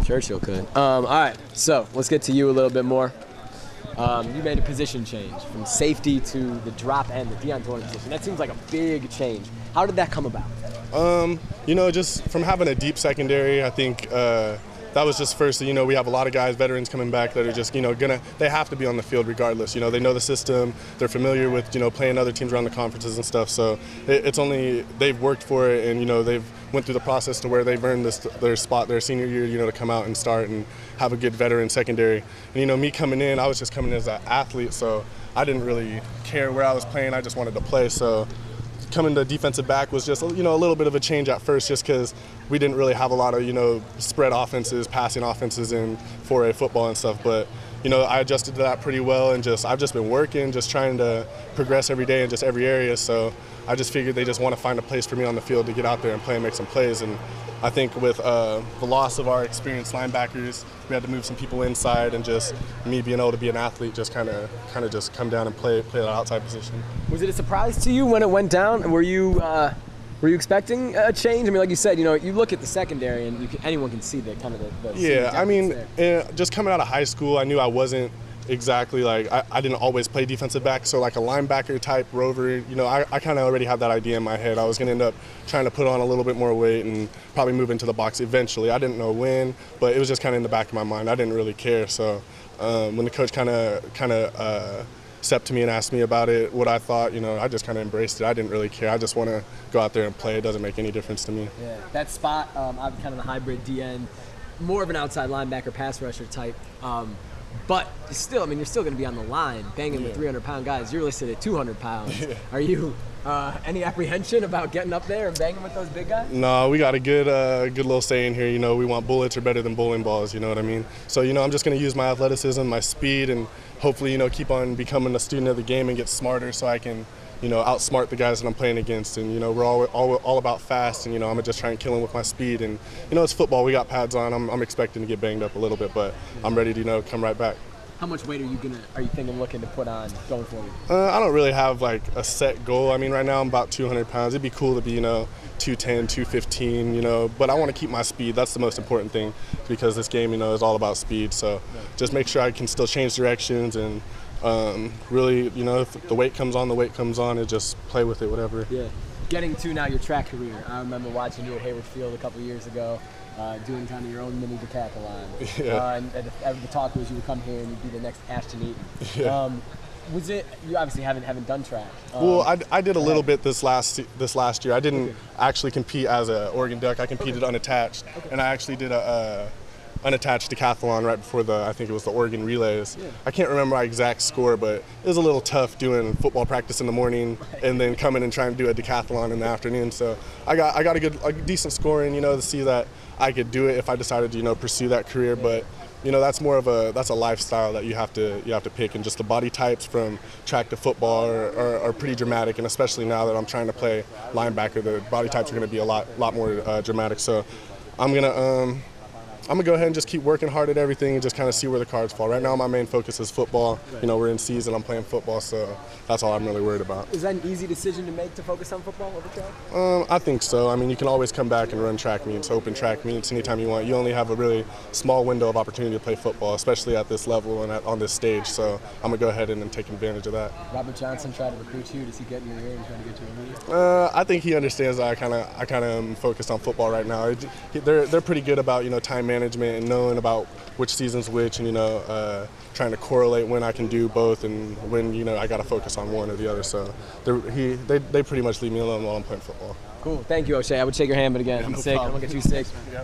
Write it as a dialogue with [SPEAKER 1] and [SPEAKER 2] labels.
[SPEAKER 1] Churchill could. All right, so let's get to you a little bit more. You made a position change from safety to the drop end, the Deion Thornton position. That seems like a big change. How did that come about?
[SPEAKER 2] Just from having a deep secondary, I think that was just first. We have a lot of guys, veterans coming back that are just, they have to be on the field regardless. They know the system, they're familiar with, playing other teams around the conferences and stuff. So it's only, they've worked for it and, they've went through the process to where they've earned their spot their senior year, to come out and start and have a good veteran secondary. And, me coming in, I was just coming in as an athlete, so I didn't really care where I was playing. I just wanted to play. So coming to defensive back was just, a little bit of a change at first just because we didn't really have a lot of, spread offenses, passing offenses in 4A football and stuff. But, I adjusted to that pretty well and I've just been working, just trying to progress every day in just every area. So I just figured they just want to find a place for me on the field to get out there and play and make some plays. And I think with the loss of our experienced linebackers, we had to move some people inside, and just me being able to be an athlete, just kind of just come down and play that outside position.
[SPEAKER 1] Was it a surprise to you when it went down? Were you expecting a change? I mean, like you said, you look at the secondary, and anyone can see the kind of the
[SPEAKER 2] yeah. I mean, just coming out of high school, I knew I wasn't exactly I didn't always play defensive back, so like a linebacker type rover, I kind of already had that idea in my head. I was going to end up trying to put on a little bit more weight and probably move into the box eventually. I didn't know when, but it was just kind of in the back of my mind. I didn't really care. So when the coach kind of stepped to me and asked me about it, what I thought, I just kind of embraced it. I didn't really care. I just want to go out there and play. It doesn't make any difference to me.
[SPEAKER 1] Yeah, that spot, I'm kind of the hybrid DN, more of an outside linebacker, pass rusher type. But still, you're still going to be on the line, banging with 300-pound guys. You're listed at 200 pounds. Yeah. Are you any apprehension about getting up there and banging with those big guys?
[SPEAKER 2] No, we got a good little saying here. We want bullets are better than bowling balls. You know what I mean? So I'm just going to use my athleticism, my speed, and hopefully keep on becoming a student of the game and get smarter so I can outsmart the guys that I'm playing against. And we're all about fast, and I'm just trying to kill them with my speed. And it's football. We got pads on. I'm expecting to get banged up a little bit, but I'm ready to come right back.
[SPEAKER 1] How much weight are you thinking looking to put on going forward?
[SPEAKER 2] I don't really have like a set goal. Right now I'm about 200 pounds. It'd be cool to be 210, 215, but I want to keep my speed. That's the most important thing, because this game is all about speed. So just make sure I can still change directions, and really, if the weight comes on, and just play with it, whatever.
[SPEAKER 1] Yeah. Getting to now your track career, I remember watching you at Hayward Field a couple years ago, doing kind of your own mini decathlon.
[SPEAKER 2] Yeah.
[SPEAKER 1] And the talk was you would come here and you'd be the next Ashton Eaton.
[SPEAKER 2] Yeah.
[SPEAKER 1] Was it, you obviously haven't done track?
[SPEAKER 2] Well, I did a little bit this last year. I didn't actually compete as an Oregon Duck. I competed unattached, and I actually did a unattached decathlon right before I think it was the Oregon Relays. Yeah. I can't remember my exact score, but it was a little tough doing football practice in the morning and then coming and trying to do a decathlon in the afternoon. So I got a decent score, and to see that I could do it if I decided to pursue that career. But that's more of a lifestyle that you have to pick, and just the body types from track to football are pretty dramatic, and especially now that I'm trying to play linebacker, the body types are going to be a lot more dramatic. So I'm gonna go ahead and just keep working hard at everything and just kind of see where the cards fall. Right now, my main focus is football. We're in season. I'm playing football, so that's all I'm really worried about.
[SPEAKER 1] Is that an easy decision to make, to focus on football over track?
[SPEAKER 2] I think so. You can always come back and run track meets, open track meets anytime you want. You only have a really small window of opportunity to play football, especially at this level and on this stage. So I'm gonna go ahead and take advantage of that.
[SPEAKER 1] Robert Johnson tried to recruit you. Does he get in your ear and try to get you a meeting?
[SPEAKER 2] I think he understands that I kind of am focused on football right now. They're pretty good about time management and knowing about which season's which, and trying to correlate when I can do both and when I got to focus on one or the other. So they pretty much leave me alone while I'm playing football.
[SPEAKER 1] Cool. Thank you, Oshay. I would shake your hand, but again,
[SPEAKER 2] Yeah,
[SPEAKER 1] I'm
[SPEAKER 2] no
[SPEAKER 1] sick.
[SPEAKER 2] problem.
[SPEAKER 1] I'm gonna get you sick.
[SPEAKER 2] Yeah.